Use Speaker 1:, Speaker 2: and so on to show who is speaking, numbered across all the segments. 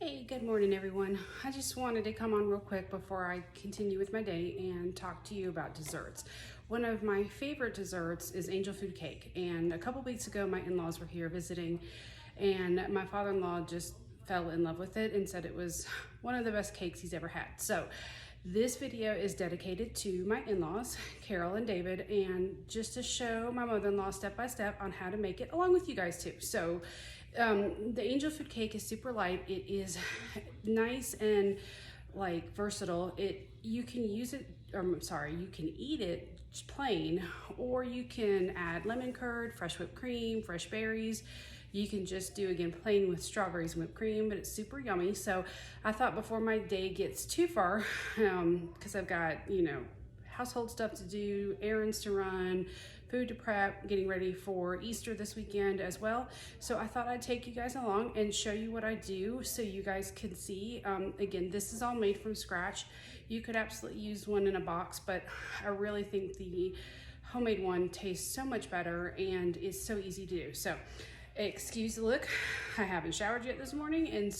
Speaker 1: Hey, good morning everyone. I just wanted to come on real quick before I continue with my day and talk to you about desserts. One of my favorite desserts is angel food cake, and a couple weeks ago my in-laws were here visiting and my father-in-law just fell in love with it and said it was one of the best cakes he's ever had. So this video is dedicated to my in-laws, Carol and David, and just to show my mother-in-law step by step on how to make it, along with you guys too. So the angel food cake is super light. It is nice and like versatile. You can use it, you can eat it plain, or you can add lemon curd, fresh whipped cream, fresh berries. You can just do again plain with strawberries and whipped cream, but it's super yummy. So I thought before my day gets too far, because I've got, household stuff to do, errands to run, food to prep, getting ready for Easter this weekend as well. So I thought I'd take you guys along and show you what I do so you guys can see. Again, this is all made from scratch. You could absolutely use one in a box, but I really think the homemade one tastes so much better and is so easy to do. So excuse the look, I haven't showered yet this morning,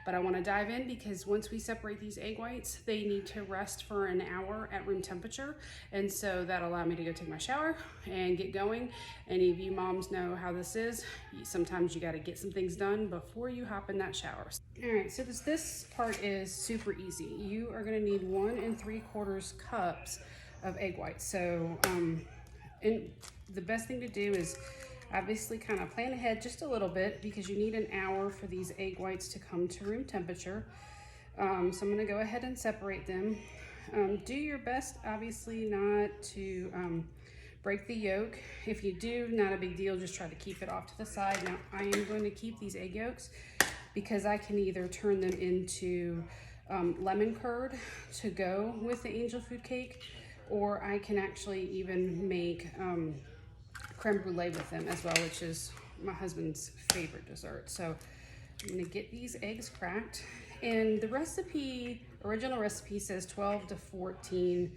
Speaker 1: but I want to dive in because once we separate these egg whites, they need to rest for an hour at room temperature, and so that'll allow me to go take my shower and get going. Any of you moms know how this is. Sometimes you got to get some things done before you hop in that shower. All right, so this part is super easy. You are going to need 1 3/4 cups of egg whites. So and the best thing to do is obviously kind of plan ahead just a little bit because you need an hour for these egg whites to come to room temperature. So I'm going to go ahead and separate them. Do your best, obviously, not to break the yolk. If you do, not a big deal. Just try to keep it off to the side. Now, I am going to keep these egg yolks because I can either turn them into lemon curd to go with the angel food cake, or I can actually even make creme brulee with them as well, which is my husband's favorite dessert. So I'm gonna get these eggs cracked, and the original recipe says 12 to 14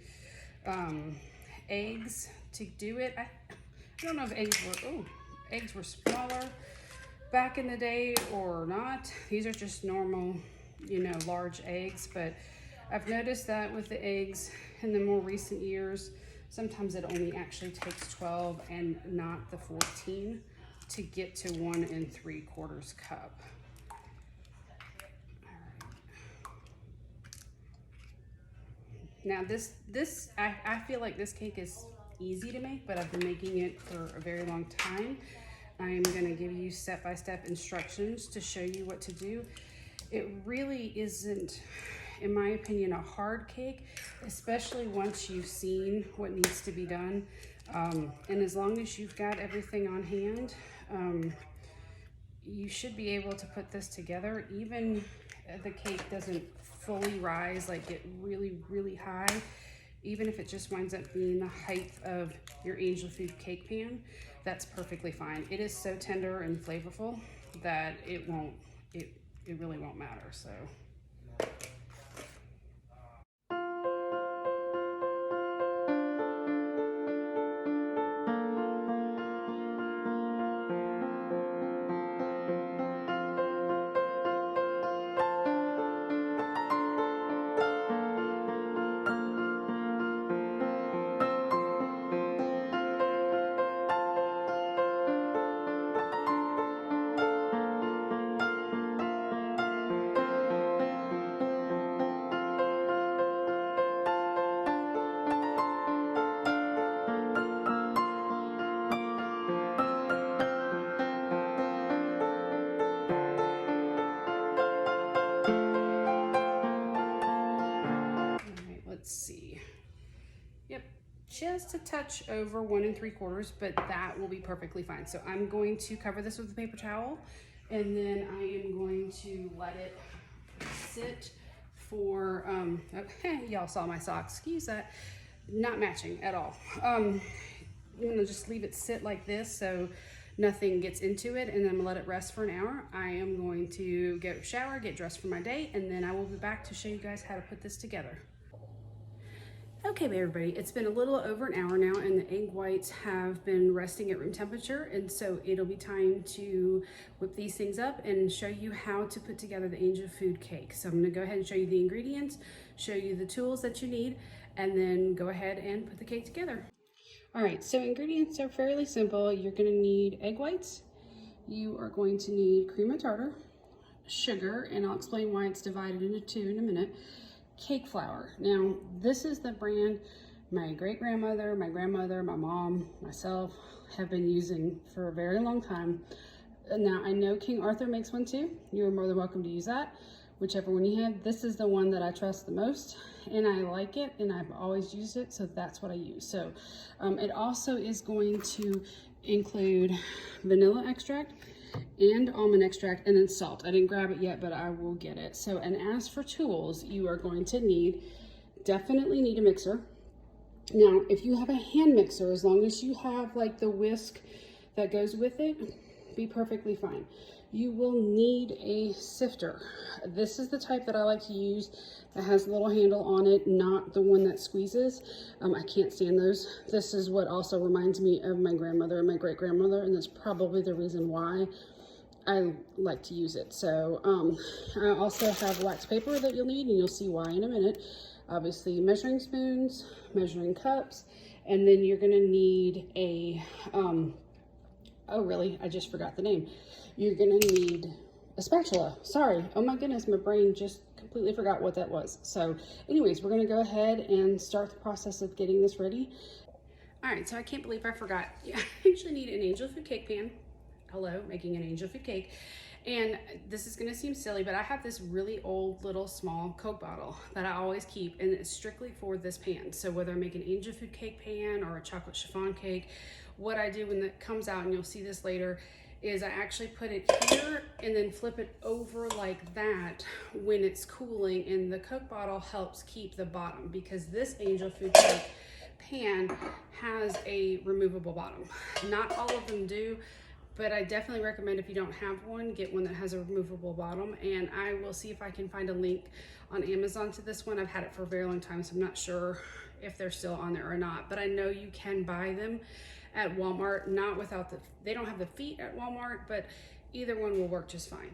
Speaker 1: eggs to do it. I don't know if eggs were smaller back in the day or not. These are just normal, large eggs, but I've noticed that with the eggs in the more recent years, sometimes it only actually takes 12 and not the 14 to get to 1 3/4 cup. All right. Now I feel like this cake is easy to make, but I've been making it for a very long time. I am gonna give you step-by-step instructions to show you what to do. It really isn't, in my opinion, a hard cake, especially once you've seen what needs to be done. And as long as you've got everything on hand, you should be able to put this together. Even if the cake doesn't fully rise, like get really, really high, even if it just winds up being the height of your angel food cake pan, that's perfectly fine. It is so tender and flavorful that it really won't matter. So let's see. Yep, just a touch over 1 3/4, but that will be perfectly fine. So I'm going to cover this with a paper towel, and then I am going to let it sit for, y'all saw my socks, excuse that, not matching at all. I'm gonna just leave it sit like this so nothing gets into it, and then I'm gonna let it rest for an hour. I am going to get shower, get dressed for my day, and then I will be back to show you guys how to put this together. Okay, everybody, it's been a little over an hour now and the egg whites have been resting at room temperature, and so it'll be time to whip these things up and show you how to put together the angel food cake. So I'm gonna go ahead and show you the ingredients, show you the tools that you need, and then go ahead and put the cake together. All right, so ingredients are fairly simple. You're gonna need egg whites, you are going to need cream of tartar, sugar, and I'll explain why it's divided into two in a minute, cake flour. Now, this is the brand my great-grandmother, my grandmother, my mom, myself have been using for a very long time. Now, I know King Arthur makes one too. You are more than welcome to use that, whichever one you have. This is the one that I trust the most, and I like it, and I've always used it, so that's what I use. So it also is going to include vanilla extract and almond extract, and then salt. I didn't grab it yet, but I will get it. So, and as for tools, you are going to definitely need a mixer. Now, if you have a hand mixer, as long as you have like the whisk that goes with it, be perfectly fine. You will need a sifter. This is the type that I like to use that has a little handle on it, not the one that squeezes. I can't stand those. This is what also reminds me of my grandmother and my great-grandmother, and that's probably the reason why I like to use it. So I also have wax paper that you'll need, and you'll see why in a minute. Obviously, measuring spoons, measuring cups, and then you're gonna need a, oh really, I just forgot the name. You're gonna need a spatula. Sorry, oh my goodness, my brain just completely forgot what that was. So anyways, we're gonna go ahead and start the process of getting this ready. All right, so I can't believe I forgot. You actually need an angel food cake pan. Hello, making an angel food cake. And this is gonna seem silly, but I have this really old little small Coke bottle that I always keep, and it's strictly for this pan. So whether I make an angel food cake pan or a chocolate chiffon cake, what I do when it comes out, and you'll see this later, is I actually put it here and then flip it over like that when it's cooling, and the Coke bottle helps keep the bottom, because this angel food cake pan has a removable bottom. Not all of them do, but I definitely recommend, if you don't have one, get one that has a removable bottom. And I will see if I can find a link on Amazon to this one. I've had it for a very long time, so I'm not sure if they're still on there or not, but I know you can buy them at Walmart, not without they don't have the feet at Walmart, but either one will work just fine.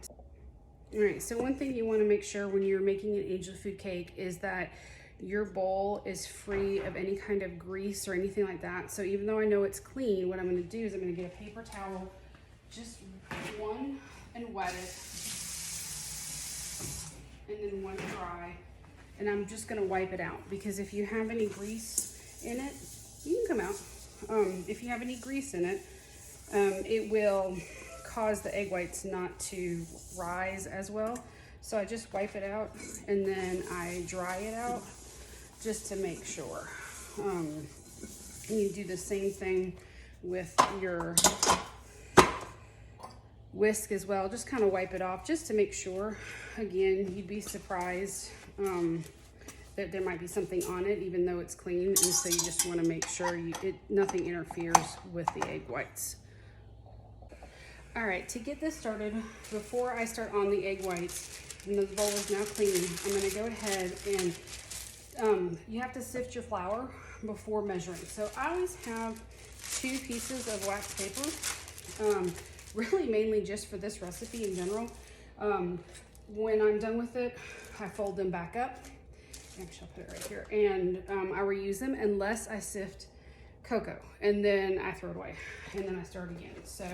Speaker 1: All right, so one thing you want to make sure when you're making an angel food cake is that your bowl is free of any kind of grease or anything like that. So even though I know it's clean, what I'm going to do is I'm going to get a paper towel, just one, and wet it, and then one dry, and I'm just going to wipe it out, because if you have any grease in it, you can come out. If you have any grease in it, it will cause the egg whites not to rise as well. So I just wipe it out, and then I dry it out just to make sure. And you do the same thing with your whisk as well. Just kind of wipe it off just to make sure. Again, you'd be surprised that there might be something on it, even though it's clean, and so you just want to make sure nothing interferes with the egg whites. All right, to get this started, before I start on the egg whites, and the bowl is now clean, I'm going to go ahead and you have to sift your flour before measuring. So I always have 2 pieces of wax paper, really mainly just for this recipe in general. When I'm done with it, I fold them back up. Actually, I'll put it right here, and I reuse them unless I sift cocoa, and then I throw it away, and then I start again. So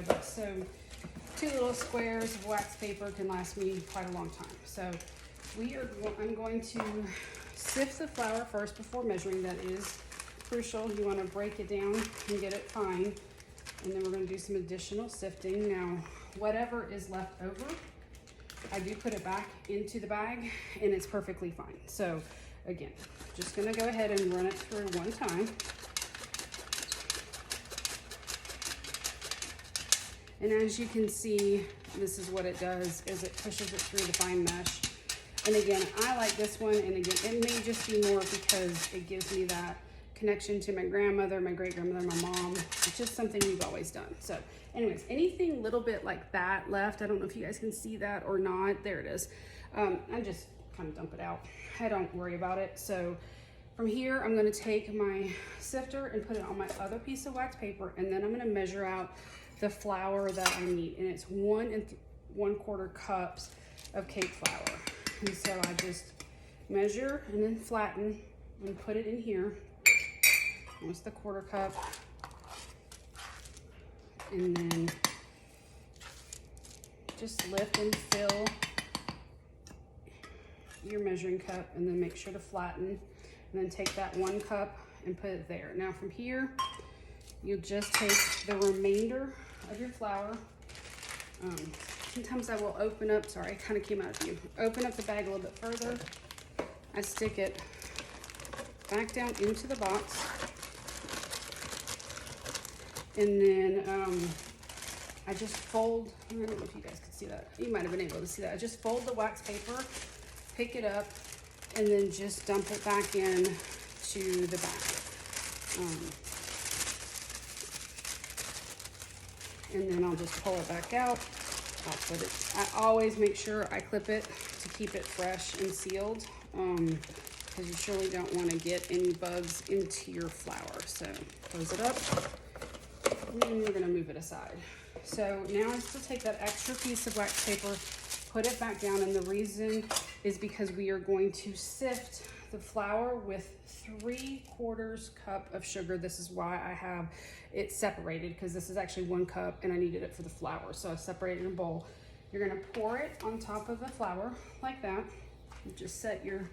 Speaker 1: 2 little squares of wax paper can last me quite a long time. So I'm going to sift the flour first before measuring. That is crucial. You want to break it down and get it fine, and then we're going to do some additional sifting. Now, whatever is left over, I do put it back into the bag, and it's perfectly fine. So again, just gonna go ahead and run it through one time. And as you can see, this is what it does, is it pushes it through the fine mesh. And again, I like this one, and again, it may just be more because it gives me that connection to my grandmother, my great-grandmother, my mom. It's just something we've always done. So anyways, anything little bit like that left, I don't know if you guys can see that or not. There it is. I just kind of dump it out. I don't worry about it. So From here, I'm gonna take my sifter and put it on my other piece of wax paper, and then I'm gonna measure out the flour that I need. And it's 1 1/4 cups of cake flour. And so I just measure and then flatten and put it in here. That's the 1/4 cup. And then just lift and fill your measuring cup, and then make sure to flatten, and then take that 1 cup and put it there. Now from here, you'll just take the remainder of your flour. Sometimes I will open up, sorry, I kind of came out of view. Open up the bag a little bit further. I stick it back down into the box. And then I just fold, I don't know if you guys could see that. You might have been able to see that. I just fold the wax paper, pick it up, and then just dump it back in to the bag. And then I'll just pull it back out. I'll put it, I always make sure I clip it to keep it fresh and sealed, because you surely don't want to get any bugs into your flour. So close it up, and then we're going to move it aside. So now I still take that extra piece of wax paper, put it back down, and the reason is because we are going to sift the flour with 3/4 cup of sugar. This is why I have it separated, because this is actually 1 cup and I needed it for the flour. So I separated in a bowl. You're gonna pour it on top of the flour like that. You just set your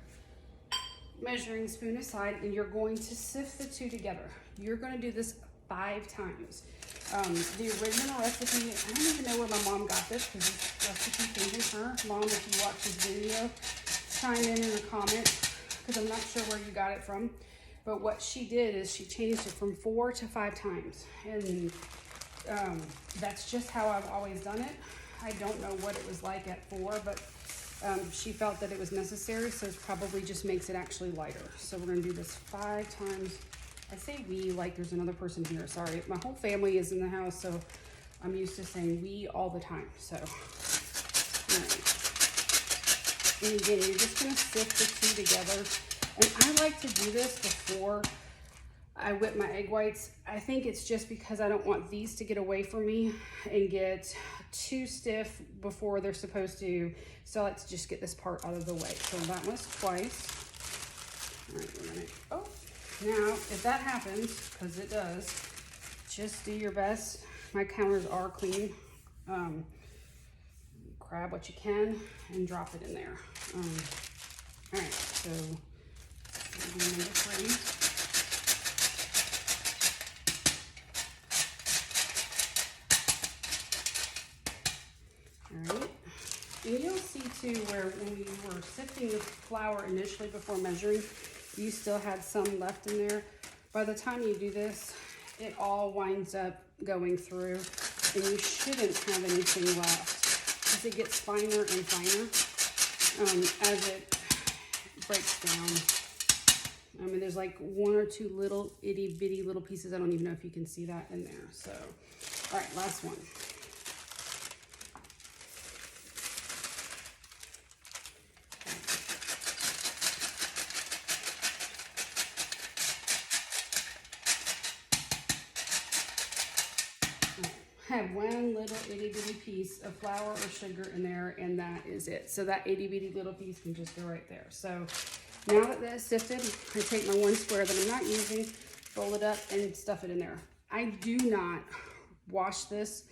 Speaker 1: measuring spoon aside, and you're going to sift the two together. You're gonna do this 5 times. The original recipe, I don't even know where my mom got this, because this recipe came from her. Mom, if you watch this video, chime in a comment, because I'm not sure where you got it from. But what she did is she changed it from 4 to 5 times. And that's just how I've always done it. I don't know what it was like at 4, but she felt that it was necessary, so it probably just makes it actually lighter. So we're gonna do this 5 times. I say we like there's another person here, sorry. My whole family is in the house, so I'm used to saying we all the time, so. All right. And again, you're just gonna sift the two together. And I like to do this before I whip my egg whites. I think it's just because I don't want these to get away from me and get too stiff before they're supposed to. So let's just get this part out of the way. So that was twice. All right, we're gonna, oh. Now, if that happens, because it does, just do your best. My counters are clean. Grab what you can and drop it in there. All right, so number 3. All right, and you'll see too where when we were sifting the flour initially before measuring, you still had some left in there. By the time you do this, it all winds up going through, and you shouldn't have anything left, because it gets finer and finer as it breaks down. I mean, there's like 1 or 2 little itty bitty little pieces. I don't even know if you can see that in there. So, all right, last one. I have 1 little itty bitty piece of flour or sugar in there, and that is it. So that itty bitty little piece can just go right there. So now that that's sifted, I take my 1 square that I'm not using, fold it up, and stuff it in there. I do not wash this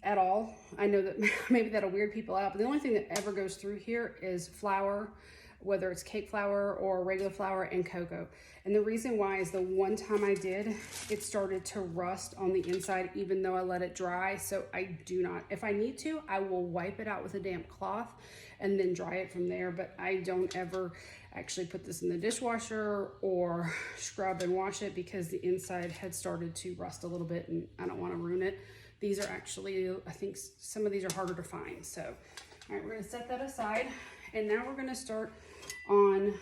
Speaker 1: at all. I know that maybe that'll weird people out, but the only thing that ever goes through here is flour, whether it's cake flour or regular flour, and cocoa. And the reason why is the one time I did, it started to rust on the inside even though I let it dry. So I do not, if I need to, I will wipe it out with a damp cloth and then dry it from there. But I don't ever actually put this in the dishwasher or scrub and wash it, because the inside had started to rust a little bit and I don't want to ruin it. These are actually, I think some of these are harder to find. So, all right, we're gonna set that aside. And now we're gonna start on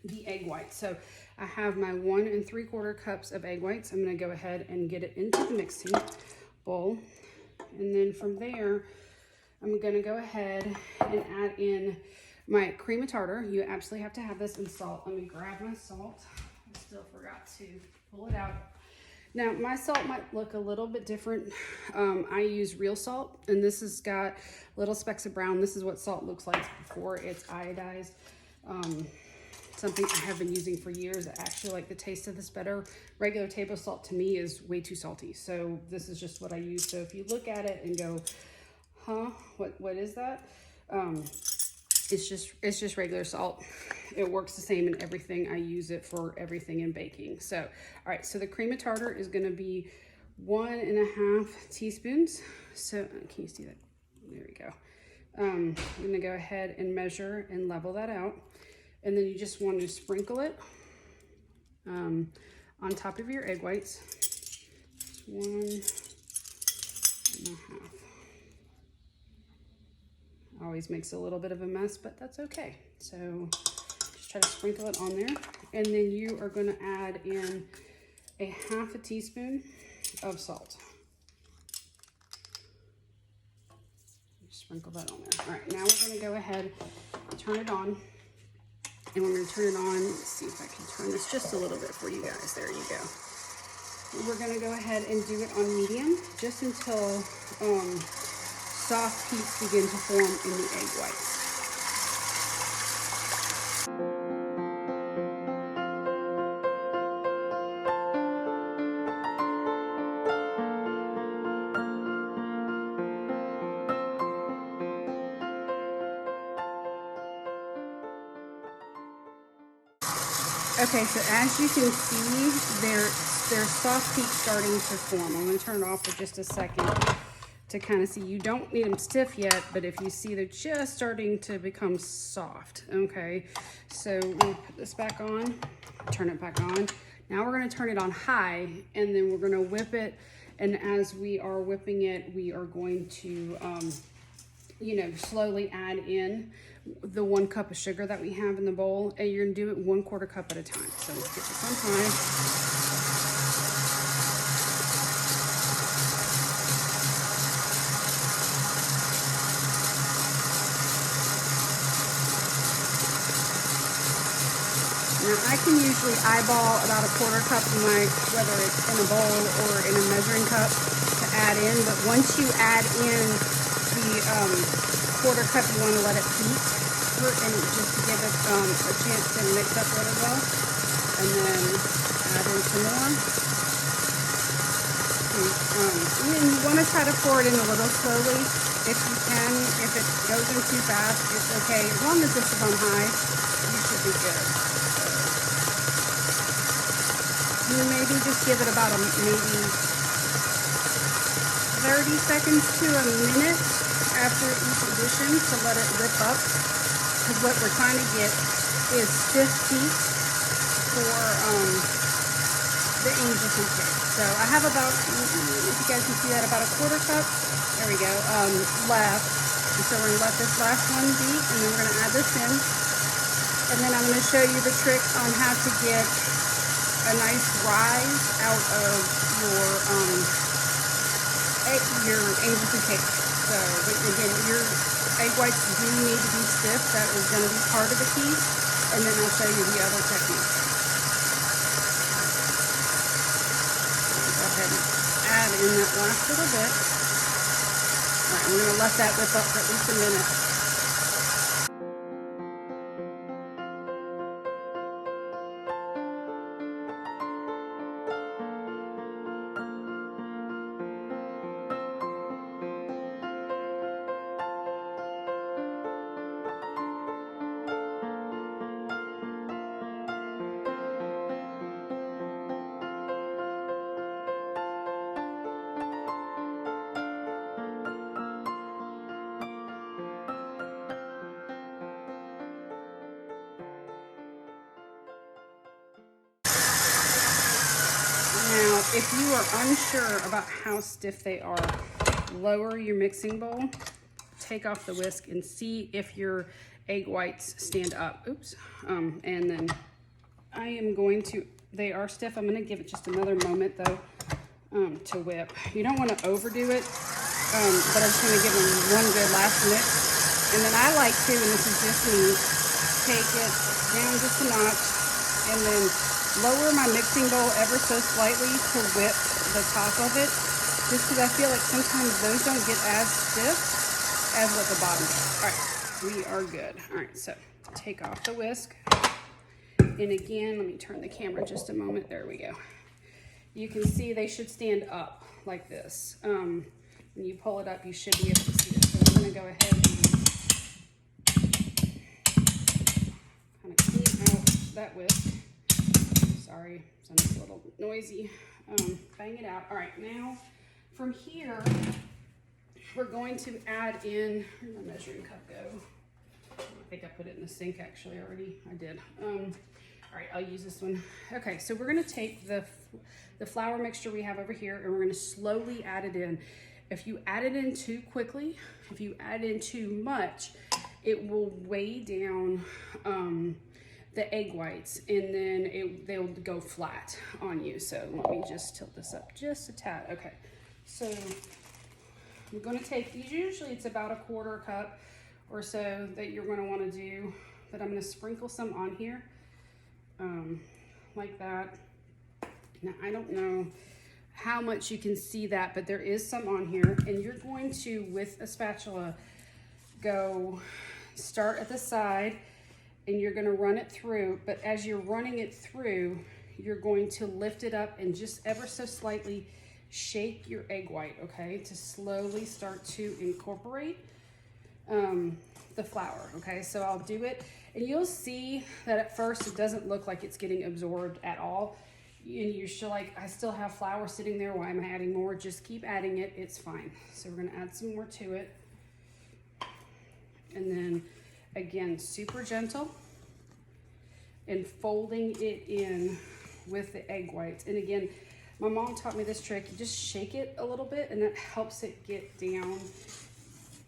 Speaker 1: the egg whites. So I have my 1 3/4 cups of egg whites. I'm gonna go ahead and get it into the mixing bowl. And then from there, I'm gonna go ahead and add in My cream of tartar, you absolutely have to have this, and salt. Let me grab my salt. I still forgot to pull it out. Now, my salt might look a little bit different. I use real salt, and this has got little specks of brown. This is what salt looks like before it's iodized. Something I have been using for years. I actually like the taste of this better. Regular table salt to me is way too salty, so this is just what I use. So if you look at it and go, huh, what is that? It's just regular salt. It works the same in everything. I use it for everything in baking. So, all right, so the cream of tartar is gonna be 1.5 teaspoons. So, can you see that? There we go. I'm gonna go ahead and measure and level that out. And then you just want to sprinkle it on top of your egg whites. Just 1.5. Always makes a little bit of a mess, but that's okay. So just try to sprinkle it on there. And then you are going to add in 1/2 teaspoon of salt. Sprinkle that on there. All right, now we're going to go ahead and turn it on. And we're going to turn it on. Let's see if I can turn this just a little bit for you guys. There you go. We're going to go ahead and do it on medium just until soft peaks begin to form in the egg whites. Okay, so as you can see, there's soft peaks starting to form. I'm going to turn it off for just a second to kind of see. You don't need them stiff yet, but if you see they're just starting to become soft. Okay, so we'll put this back on, turn it back on. Now we're going to turn it on high, and then we're going to whip it. And as we are whipping it, we are going to, slowly add in the 1 cup of sugar that we have in the bowl, and you're gonna do it 1/4 cup at a time. So let's get this on high. Now I can usually eyeball about 1/4 cup in whether it's in a bowl or in a measuring cup to add in, but once you add in the 1/4 cup, you want to let it heat and just to give it a chance to mix up really well, and then add in some more. And you want to try to pour it in a little slowly if you can. If it goes in too fast, it's okay. As long as this is on high, you should be good. You maybe just give it about maybe 30 seconds to a minute after each addition to let it whip up, because what we're trying to get is stiff peaks for the angel food cake. So I have about, if you guys can see that, about 1/4 cup, there we go, left. And so we're going to let this last one beat, and then we're going to add this in. And then I'm going to show you the trick on how to get a nice rise out of your angel food cake. So again, your egg whites do need to be stiff. That is going to be part of the key. And then I'll show you the other technique. Go ahead and add in that last little bit. All right, I'm going to let that whip up for at least a minute. Now, if you are unsure about how stiff they are, lower your mixing bowl, take off the whisk, and see if your egg whites stand up. Oops. And then I am going to, they are stiff. I'm going to give it just another moment though to whip. You don't want to overdo it, but I'm just going to give them one good last mix. And then I like to, and this is just me, take it down just a notch and then lower my mixing bowl ever so slightly to whip the top of it, just because I feel like sometimes those don't get as stiff as what the bottom does. All right, we are good. All right, so take off the whisk. And again, let me turn the camera just a moment. There we go. You can see they should stand up like this. When you pull it up, you should be able to see it. So I'm gonna go ahead and kind of clean out that whisk. Sorry, it's a little noisy. Bang it out. All right, now from here, we're going to add in, where'd my measuring cup go? I think I put it in the sink actually already. I did. All right, I'll use this one. Okay, so we're gonna take the flour mixture we have over here and we're gonna slowly add it in. If you add it in too quickly, if you add in too much, it will weigh down the egg whites and then they'll go flat on you. So let me just tilt this up just a tad. Okay, so I'm gonna take these, usually it's about a 1/4 cup or so that you're gonna wanna do, but I'm gonna sprinkle some on here like that. Now I don't know how much you can see that, but there is some on here, and you're going to, with a spatula, start at the side and you're going to run it through, but as you're running it through, you're going to lift it up and just ever so slightly shake your egg white, okay, to slowly start to incorporate the flour. Okay, so I'll do it and you'll see that at first it doesn't look like it's getting absorbed at all. And you're still like, I still have flour sitting there, why am I adding more? Just keep adding it, it's fine. So we're gonna add some more to it. And then again, super gentle and folding it in with the egg whites. And again, my mom taught me this trick. You just shake it a little bit and that helps it get down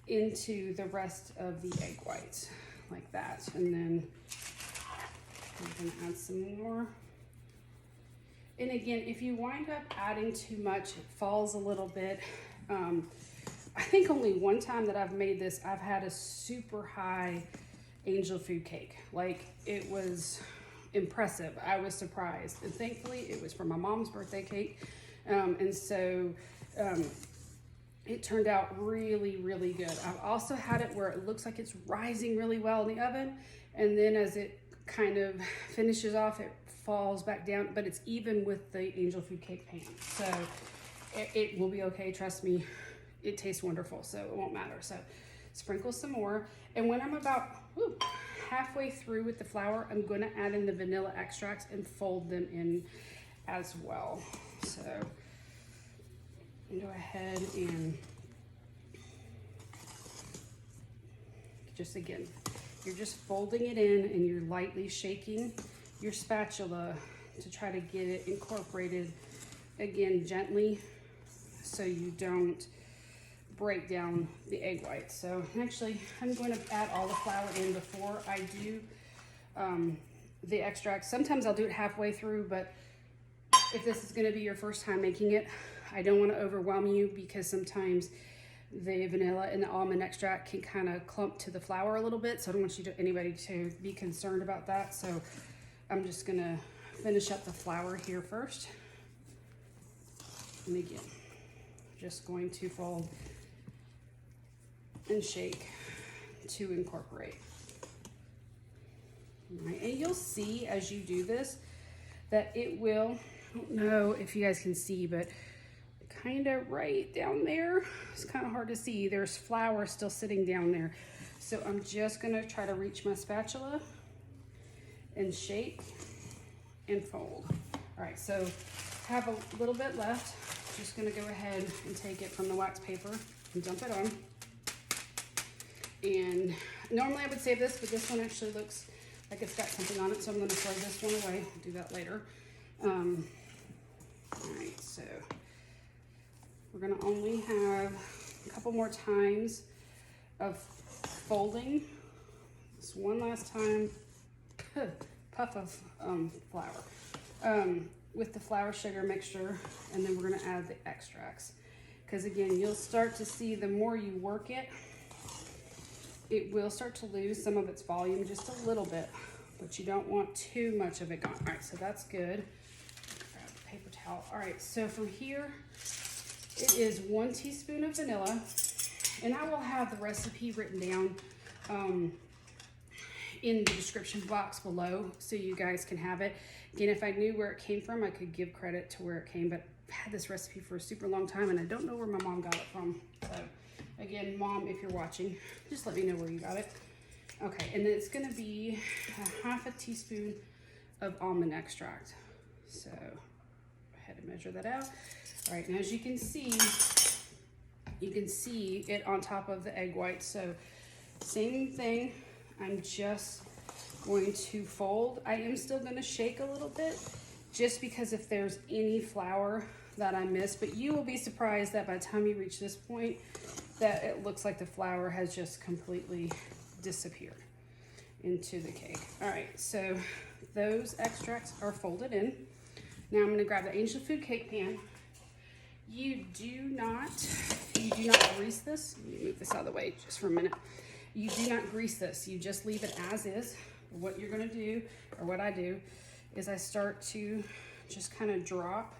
Speaker 1: into the rest of the egg whites like that. And then I'm gonna add some more. And again, if you wind up adding too much, it falls a little bit. I think only one time that I've made this, I've had a super high angel food cake. Like, it was impressive. I was surprised. And thankfully, it was for my mom's birthday cake. And so it turned out really, really good. I've also had it where it looks like it's rising really well in the oven. And then as it kind of finishes off, it falls back down, but it's even with the angel food cake pan. So it will be okay, trust me. It tastes wonderful, so it won't matter. So sprinkle some more. And when I'm about halfway through with the flour, I'm gonna add in the vanilla extracts and fold them in as well. So go ahead and just again, you're just folding it in and you're lightly shaking your spatula to try to get it incorporated, again, gently, so you don't break down the egg whites. So actually, I'm going to add all the flour in before I do the extract. Sometimes I'll do it halfway through, but if this is going to be your first time making it, I don't want to overwhelm you because sometimes the vanilla and the almond extract can kind of clump to the flour a little bit. So I don't want anybody to be concerned about that. So I'm just gonna finish up the flour here first. And again, just going to fold and shake to incorporate. All right, and you'll see as you do this that it will, I don't know if you guys can see, but kind of right down there, it's kind of hard to see, there's flour still sitting down there. So I'm just gonna try to reach my spatula and shake and fold. All right, so have a little bit left. Just gonna go ahead and take it from the wax paper and dump it on. And normally I would save this, but this one actually looks like it's got something on it, so I'm gonna throw this one away. I'll do that later. All right, so we're gonna only have a couple more times of folding. Just one last time, puff of flour with the flour sugar mixture, and then we're gonna add the extracts. Because again, you'll start to see the more you work it, it will start to lose some of its volume just a little bit, but you don't want too much of it gone. All right, so that's good. Grab the paper towel. All right, so from here, it is 1 teaspoon of vanilla, and I will have the recipe written down in the description box below so you guys can have it. Again, if I knew where it came from, I could give credit to where it came, but I've had this recipe for a super long time and I don't know where my mom got it from. So again, Mom, if you're watching, just let me know where you got it. Okay, and then it's gonna be a 1/2 teaspoon of almond extract. So I had to measure that out. All right, and as you can see it on top of the egg white. So same thing, I'm just going to fold. I am still gonna shake a little bit just because if there's any flour that I missed, but you will be surprised that by the time you reach this point that it looks like the flour has just completely disappeared into the cake. All right, so those extracts are folded in. Now I'm gonna grab the Angel Food cake pan. You do not grease this. Let me move this out of the way just for a minute. You do not grease this. You just leave it as is. What you're gonna do, or what I do, is I start to just kind of drop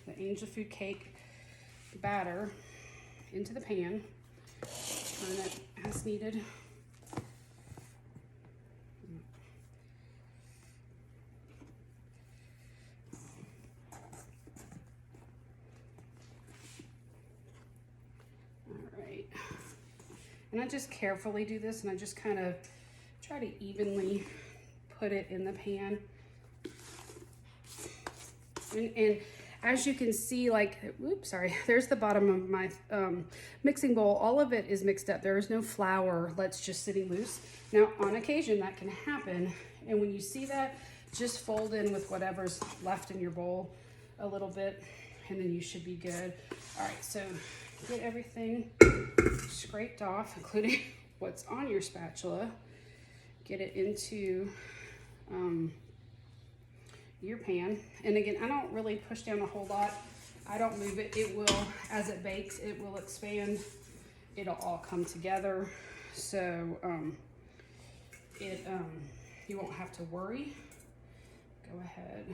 Speaker 1: the Angel Food cake batter into the pan. Turn it as needed. And I just carefully do this, and I just kind of try to evenly put it in the pan. And as you can see, like, oops, sorry, there's the bottom of my mixing bowl. All of it is mixed up. There is no flour that's just sitting loose. Now, on occasion, that can happen. And when you see that, just fold in with whatever's left in your bowl a little bit, and then you should be good. All right, so get everything scraped off, including what's on your spatula. Get it into your pan. And again, I don't really push down a whole lot. I don't move it. It will, as it bakes, it will expand. It'll all come together. So you won't have to worry. Go ahead,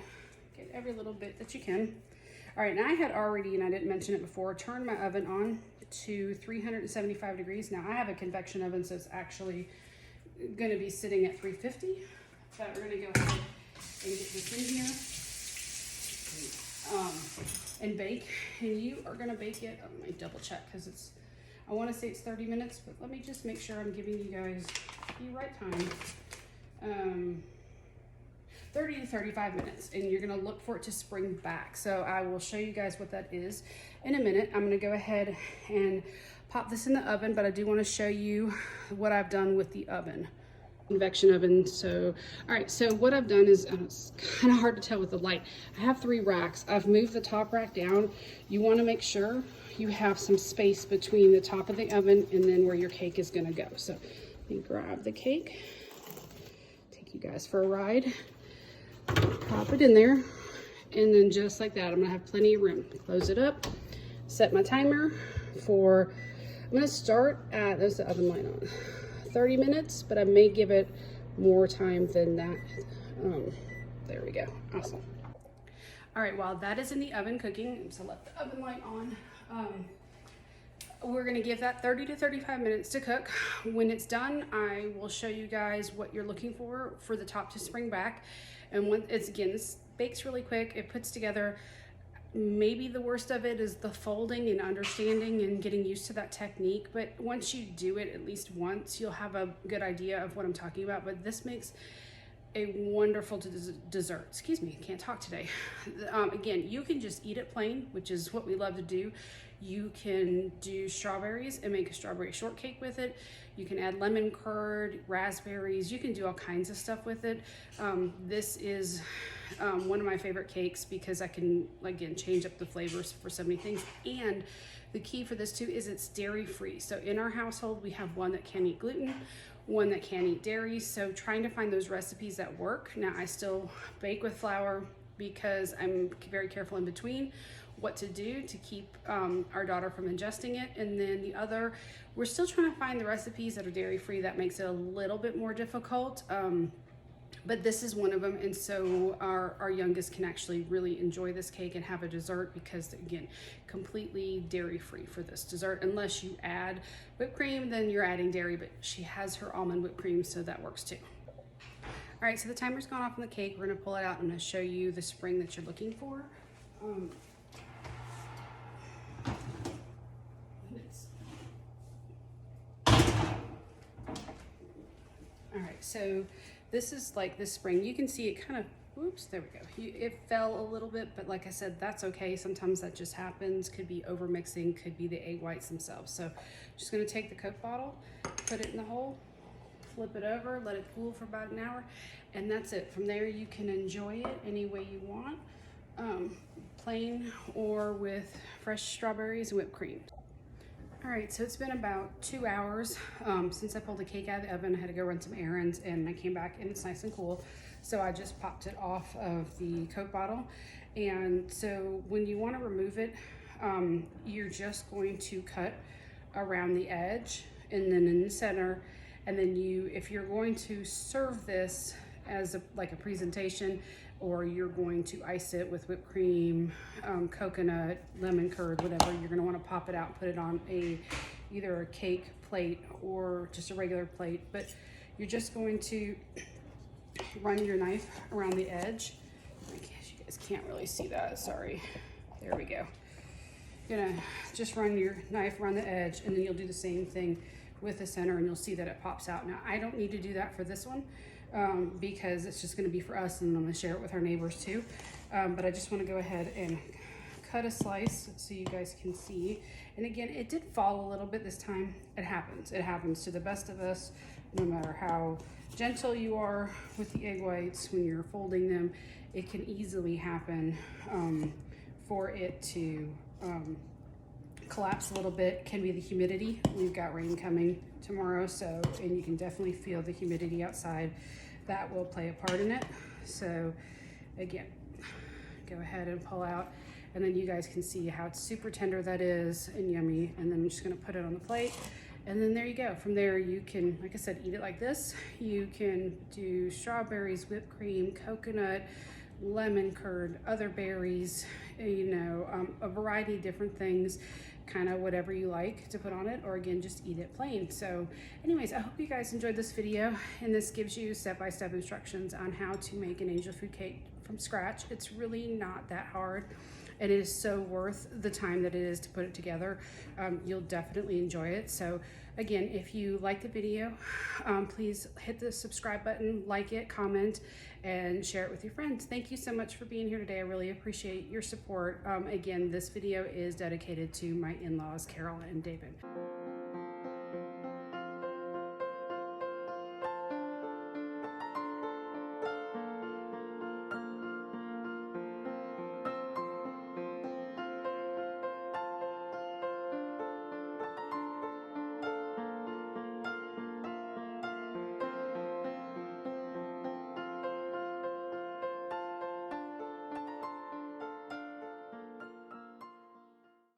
Speaker 1: get every little bit that you can. All right, now I had already, and I didn't mention it before, turned my oven on to 375 degrees. Now I have a convection oven, so it's actually gonna be sitting at 350. But we're gonna go ahead and get this in here and bake. And you are gonna bake it, let me double check, because I wanna say it's 30 minutes, but let me just make sure I'm giving you guys the right time. 30 to 35 minutes, and you're gonna look for it to spring back. So I will show you guys what that is in a minute. I'm gonna go ahead and pop this in the oven, but I do wanna show you what I've done with the oven. Convection oven. So, all right, so what I've done is, it's kind of hard to tell with the light. I have 3 racks. I've moved the top rack down. You wanna make sure you have some space between the top of the oven and then where your cake is gonna go. So let me grab the cake, take you guys for a ride. Pop it in there, and then just like that, I'm gonna have plenty of room. Close it up, set my timer for, I'm gonna start at, there's the oven light on, 30 minutes, but I may give it more time than that. There we go, awesome. All right, while that is in the oven cooking, so let the oven light on. We're gonna give that 30 to 35 minutes to cook. When it's done, I will show you guys what you're looking for the top to spring back. And when it's, again, this bakes really quick, it puts together. Maybe the worst of it is the folding and understanding and getting used to that technique. But once you do it at least once, you'll have a good idea of what I'm talking about. But this makes a wonderful dessert. Excuse me, can't talk today. Again, you can just eat it plain, which is what we love to do. You can do strawberries and make a strawberry shortcake with it. You can add lemon curd, raspberries. You can do all kinds of stuff with it. This is one of my favorite cakes because I can, again, change up the flavors for so many things. And the key for this too is it's dairy free. So in our household, we have one that can't eat gluten, one that can't eat dairy. So trying to find those recipes that work. Now I still bake with flour because I'm very careful in between what to do to keep our daughter from ingesting it. And then the other, we're still trying to find the recipes that are dairy free. That makes it a little bit more difficult. But this is one of them, and so our youngest can actually really enjoy this cake and have a dessert because, again, completely dairy free for this dessert. Unless you add whipped cream, then you're adding dairy, but she has her almond whipped cream, so that works too. All right, so the timer's gone off on the cake. We're gonna pull it out and I'm gonna show you the spring that you're looking for. All right, so this is like this spring. You can see it kind of, oops, there we go. It fell a little bit, but like I said, that's okay. Sometimes that just happens. Could be over mixing, could be the egg whites themselves. So just gonna take the Coke bottle, put it in the hole, flip it over, let it cool for about an hour, and that's it. From there, you can enjoy it any way you want, plain or with fresh strawberries and whipped cream. All right, so it's been about 2 hours since I pulled the cake out of the oven. I had to go run some errands and I came back and it's nice and cool. So I just popped it off of the Coke bottle. And so when you want to remove it, you're just going to cut around the edge and then in the center. And then if you're going to serve this as like a presentation, or you're going to ice it with whipped cream, coconut, lemon curd, whatever, you're gonna wanna pop it out and put it on either a cake plate or just a regular plate. But you're just going to run your knife around the edge. I guess you guys can't really see that, sorry. There we go. You're gonna just run your knife around the edge, and then you'll do the same thing with the center, and you'll see that it pops out. Now, I don't need to do that for this one, because it's just going to be for us, and I'm going to share it with our neighbors too. But I just want to go ahead and cut a slice so you guys can see. And again, it did fall a little bit this time. It happens. It happens to the best of us, no matter how gentle you are with the egg whites when you're folding them. It can easily happen for it to collapse a little bit. Can be the humidity. We've got rain coming tomorrow, so, and you can definitely feel the humidity outside. That will play a part in it. So again, go ahead and pull out, and then you guys can see how super tender that is and yummy. And then I'm just gonna put it on the plate, and then there you go. From there, you can, like I said, eat it like this. You can do strawberries, whipped cream, coconut, lemon curd, other berries, you know, a variety of different things, kind of whatever you like to put on it, or again, just eat it plain. So anyways, I hope you guys enjoyed this video, and this gives you step-by-step instructions on how to make an angel food cake from scratch. It's really not that hard, and it is so worth the time that it is to put it together. You'll definitely enjoy it. So again, if you like the video, please hit the subscribe button, like it, comment, and share it with your friends. Thank you so much for being here today. I really appreciate your support. Again, this video is dedicated to my in-laws, Carol and David.